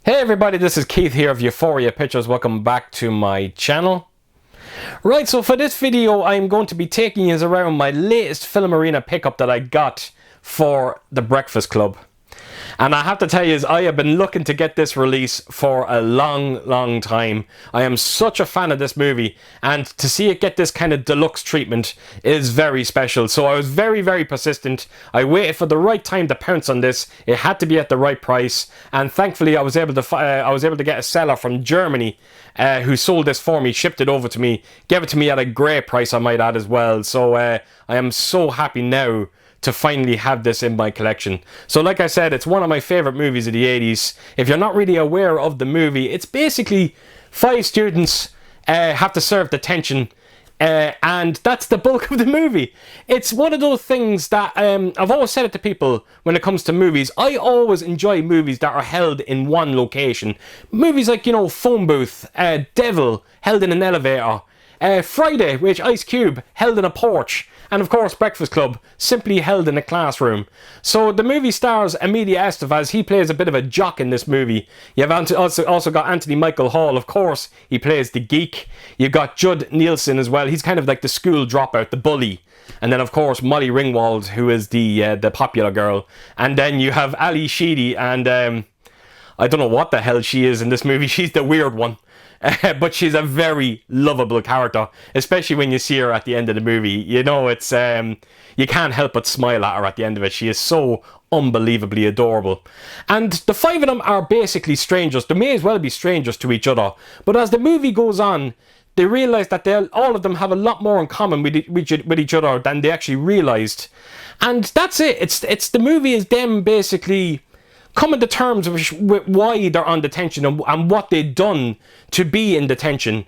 Hey everybody, this is Keith here of Euphoria Pictures. Welcome back to my channel. Right, so for this video I'm going to be taking you around my latest Filmarena pickup that I got for the Breakfast Club. And I have to tell you, I have been looking to get this release for a long time. I am such a fan of this movie, and to see it get this kind of deluxe treatment is very special. So I was very persistent. I waited for the right time to pounce on this. It had to be at the right price, and thankfully I was able to get a seller from Germany who sold this for me, shipped it over to me, gave it to me at a great price, I might add, as well. So I am so happy now to finally have this in my collection. So like I said, it's one of my favorite movies of the 80s. If you're not really aware of the movie, it's basically 5 students have to serve detention, and that's the bulk of the movie. It's one of those things that I've always said it to people when it comes to movies. I always enjoy movies that are held in one location. Movies like, you know, Phone Booth, Devil, held in an elevator, Friday, which Ice Cube, held in a porch, and of course Breakfast Club, simply held in a classroom. So the movie stars Emilia Estevez. He plays a bit of a jock in this movie. You've also got Anthony Michael Hall, of course, he plays the geek. You've got Judd Nielsen as well. He's kind of like the school dropout, the bully. And then of course Molly Ringwald, who is the popular girl. And then you have Ali Sheedy, and I don't know what the hell she is in this movie. She's the weird one. But she's a very lovable character, especially when you see her at the end of the movie. You know, it's you can't help but smile at her at the end of it. She is so unbelievably adorable. And the 5 of them are basically strangers. They may as well be strangers to each other. But as the movie goes on, they realise that all of them have a lot more in common with each other than they actually realised. And that's it. It's the movie is them basically coming to terms with why they're on detention and what they've done to be in detention.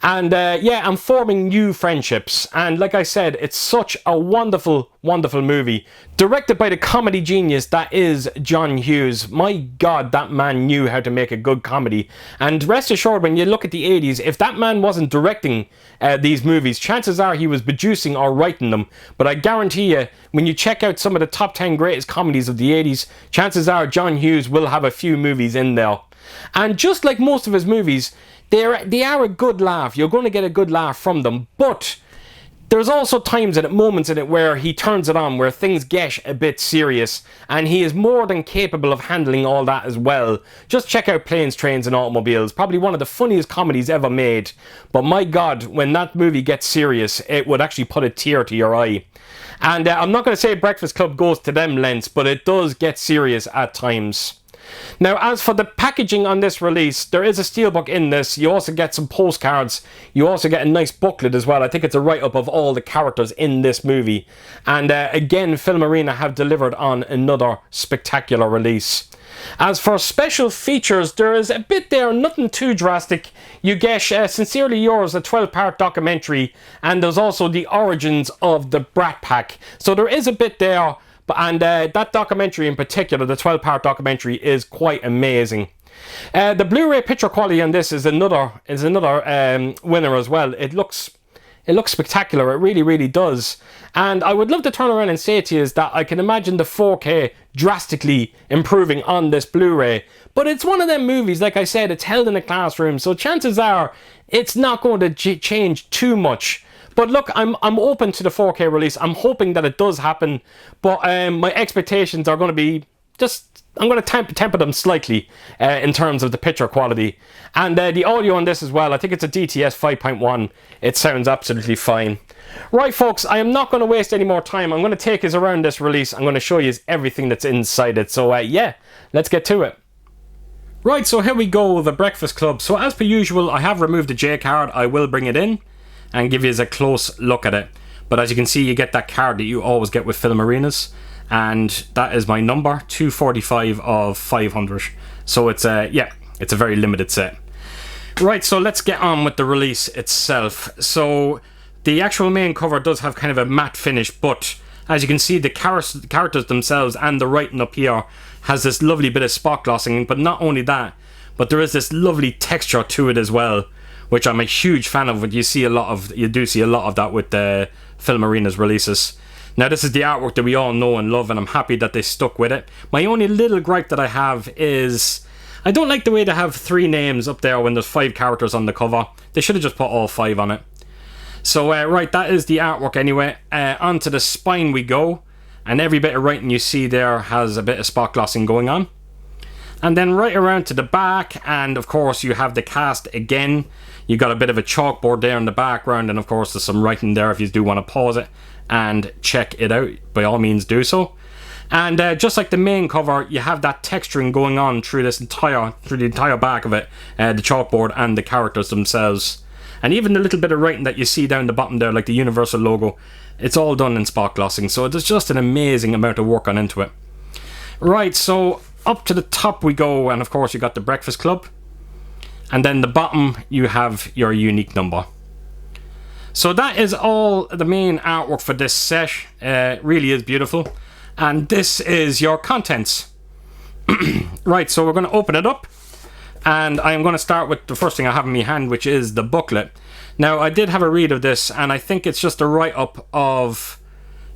And yeah, I'm forming new friendships. And like I said, it's such a wonderful movie. Directed by the comedy genius that is John Hughes. My God, that man knew how to make a good comedy. And rest assured, when you look at the 80s, if that man wasn't directing these movies, chances are he was producing or writing them. But I guarantee you, when you check out some of the top 10 greatest comedies of the 80s, chances are John Hughes will have a few movies in there. And just like most of his movies, they are a good laugh. You're going to get a good laugh from them. But there's also times and moments in it where he turns it on, where things get a bit serious, and he is more than capable of handling all that as well. Just check out Planes, Trains and Automobiles. Probably one of the funniest comedies ever made. But my God, when that movie gets serious, it would actually put a tear to your eye. And I'm not going to say Breakfast Club goes to them lengths, but it does get serious at times. Now, as for the packaging on this release, there is a steelbook in this. You also get some postcards. You also get a nice booklet as well. I think it's a write-up of all the characters in this movie. And again, Filmarena have delivered on another spectacular release. As for special features, there is a bit there, nothing too drastic. You get Sincerely Yours, a 12-part documentary, and there's also the origins of the Brat Pack. So there is a bit there. And that documentary in particular, the 12-part documentary, is quite amazing. The Blu-ray picture quality on this is another winner as well. It looks spectacular. It really does. And I would love to turn around and say to you is that I can imagine the 4K drastically improving on this Blu-ray. But it's one of them movies, like I said, it's held in a classroom, so chances are it's not going to change too much. But look, I'm open to the 4K release. I'm hoping that it does happen. But my expectations are going to be I'm going to temper them slightly in terms of the picture quality. And the audio on this as well, I think it's a DTS 5.1. It sounds absolutely fine. Right, folks, I am not going to waste any more time. I'm going to take us around this release. I'm going to show you everything that's inside it. So yeah, let's get to it. Right, so here we go, the Breakfast Club. So as per usual, I have removed the J card. I will bring it in and give you a close look at it. But as you can see, you get that card that you always get with Filmarenas, and that is my number, 245 of 500. So it's it's a very limited set. Right, so let's get on with the release itself. So the actual main cover does have kind of a matte finish, but as you can see, the characters themselves and the writing up here has this lovely bit of spot glossing. But not only that, but there is this lovely texture to it as well, which I'm a huge fan of. You do see a lot of that with the Filmarena's releases. Now, this is the artwork that we all know and love, and I'm happy that they stuck with it. My only little gripe that I have is I don't like the way they have 3 names up there when there's 5 characters on the cover. They should have just put all 5 on it. So, right, that is the artwork anyway. Onto the spine we go. And every bit of writing you see there has a bit of spot glossing going on. And then right around to the back, and of course you have the cast again. You got a bit of a chalkboard there in the background, and of course there's some writing there if you do want to pause it and check it out. By all means do so. And just like the main cover, you have that texturing going on through the entire back of it, the chalkboard and the characters themselves. And even the little bit of writing that you see down the bottom there, like the Universal logo, it's all done in spot glossing. So there's just an amazing amount of work gone into it. Right, so up to the top we go, and of course you got the Breakfast Club. And then the bottom, you have your unique number. So that is all the main artwork for this set. Really is beautiful. And this is your contents. Right, so we're going to open it up. And I'm going to start with the first thing I have in my hand, which is the booklet. Now, I did have a read of this, and I think it's just a write-up of,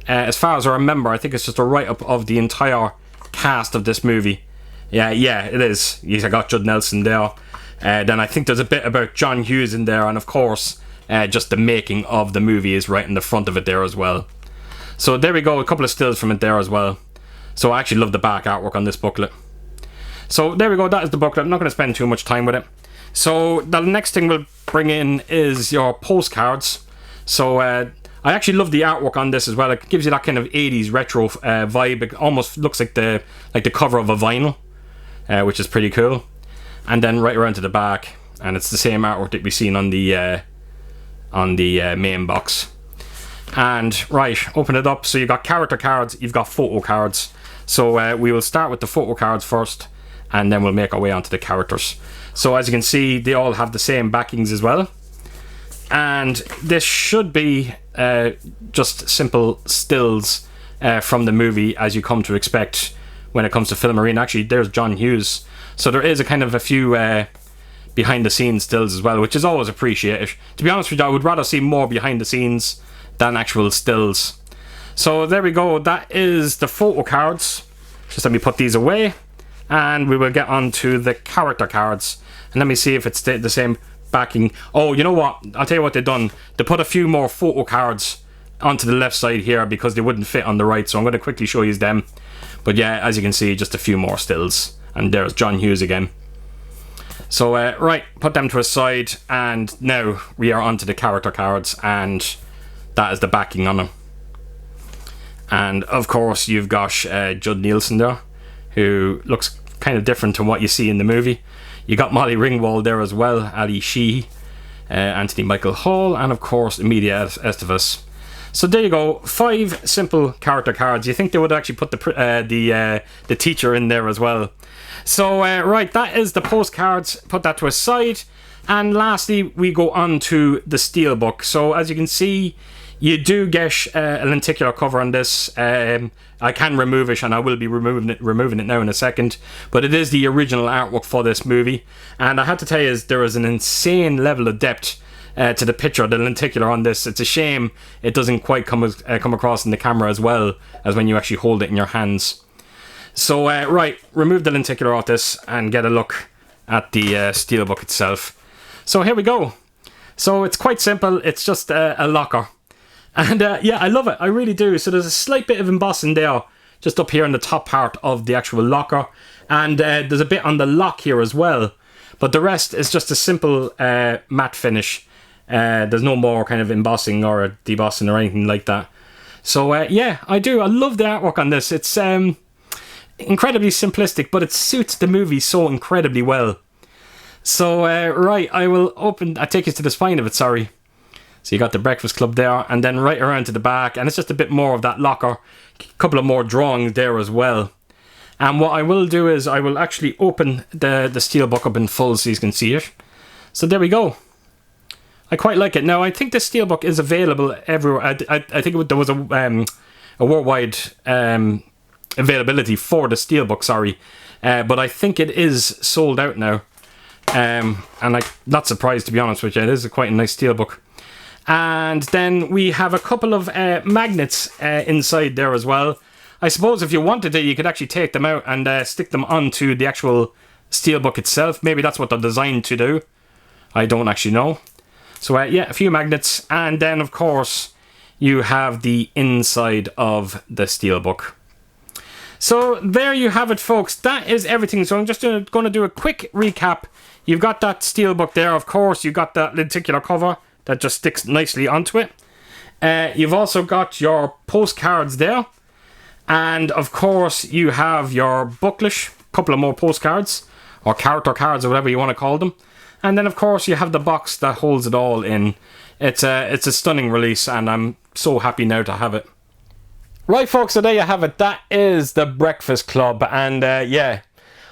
as far as I remember, I think it's just a write-up of the entire cast of this movie. Yeah, it is. I got Judd Nelson there. Then I think there's a bit about John Hughes in there, and of course, just the making of the movie is right in the front of it there as well. So there we go, a couple of stills from it there as well. So I actually love the back artwork on this booklet. So there we go, that is the booklet. I'm not going to spend too much time with it. So the next thing we'll bring in is your postcards. So I actually love the artwork on this as well. It gives you that kind of 80s retro vibe. It almost looks like the cover of a vinyl, which is pretty cool. And then right around to the back, and it's the same artwork that we've seen on the main box. And right, open it up. So you've got character cards, you've got photo cards. So we will start with the photo cards first, and then we'll make our way onto the characters. So as you can see, they all have the same backings as well. And this should be just simple stills from the movie, as you come to expect when it comes to Filmarena. Actually, there's John Hughes. So there is a kind of a few behind the scenes stills as well, which is always appreciated. To be honest with you, I would rather see more behind the scenes than actual stills. So there we go, that is the photo cards. Just let me put these away, and we will get on to the character cards. And let me see if it's the same backing. Oh, you know what, I'll tell you what they've done. They put a few more photo cards onto the left side here because they wouldn't fit on the right, so I'm going to quickly show you them. But yeah, as you can see, just a few more stills. And there's John Hughes again. So right, put them to a side, and now we are onto the character cards, and that is the backing on them. And of course you've got Judd Nelson there, who looks kind of different to what you see in the movie. You got Molly Ringwald there as well, Ali Sheehy, Anthony Michael Hall, and of course Emilia Estevez. So there you go, 5 simple character cards. You think they would actually put the teacher in there as well. So right, that is the postcards. Put that to a side. And lastly, we go on to the steelbook. So as you can see, you do get a lenticular cover on this. I can remove it, and I will be removing it now in a second. But it is the original artwork for this movie. And I have to tell you, there is an insane level of depth to the picture, the lenticular on this. It's a shame it doesn't quite come across in the camera as well as when you actually hold it in your hands. So right, remove the lenticular off this and get a look at the steelbook itself. So here we go. So it's quite simple. It's just a locker. And yeah, I love it. I really do. So there's a slight bit of embossing there, just up here in the top part of the actual locker. And there's a bit on the lock here as well. But the rest is just a simple matte finish. There's no more kind of embossing or debossing or anything like that. So yeah, I do. I love the artwork on this. It's incredibly simplistic, but it suits the movie so incredibly well. So right, I take you to the spine of it, sorry. So you got the Breakfast Club there, and then right around to the back, and it's just a bit more of that locker. A couple of more drawings there as well. And what I will do is I will actually open the steelbook up in full so you can see it. So there we go. I quite like it. Now, I think the steelbook is available everywhere. I think there was a worldwide availability for the steelbook, sorry. But I think it is sold out now. And I'm not surprised, to be honest with you. It is quite a nice steelbook. And then we have a couple of magnets inside there as well. I suppose if you wanted to, you could actually take them out and stick them onto the actual steelbook itself. Maybe that's what they're designed to do. I don't actually know. So yeah, a few magnets, and then of course you have the inside of the steelbook. So there you have it, folks. That is everything. So I'm just going to do a quick recap. You've got that steelbook there, of course. You've got that lenticular cover that just sticks nicely onto it. You've also got your postcards there. And of course you have your booklet, a couple of more postcards, or character cards, or whatever you want to call them. And then of course you have the box that holds it all in. It's a stunning release, and I'm so happy now to have it. Right, folks, so there you have it. That is The Breakfast Club, and yeah,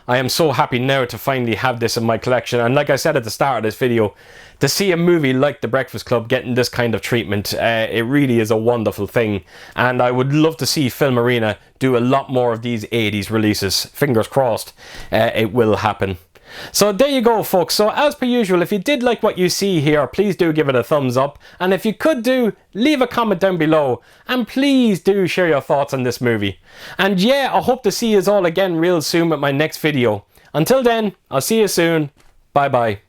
I am so happy now to finally have this in my collection. And like I said at the start of this video, to see a movie like The Breakfast Club getting this kind of treatment, it really is a wonderful thing. And I would love to see Filmarena do a lot more of these 80s releases. Fingers crossed it will happen. So there you go, folks. So as per usual, if you did like what you see here, please do give it a thumbs up. And if you could leave a comment down below. And please do share your thoughts on this movie. And yeah, I hope to see you all again real soon with my next video. Until then, I'll see you soon. Bye bye.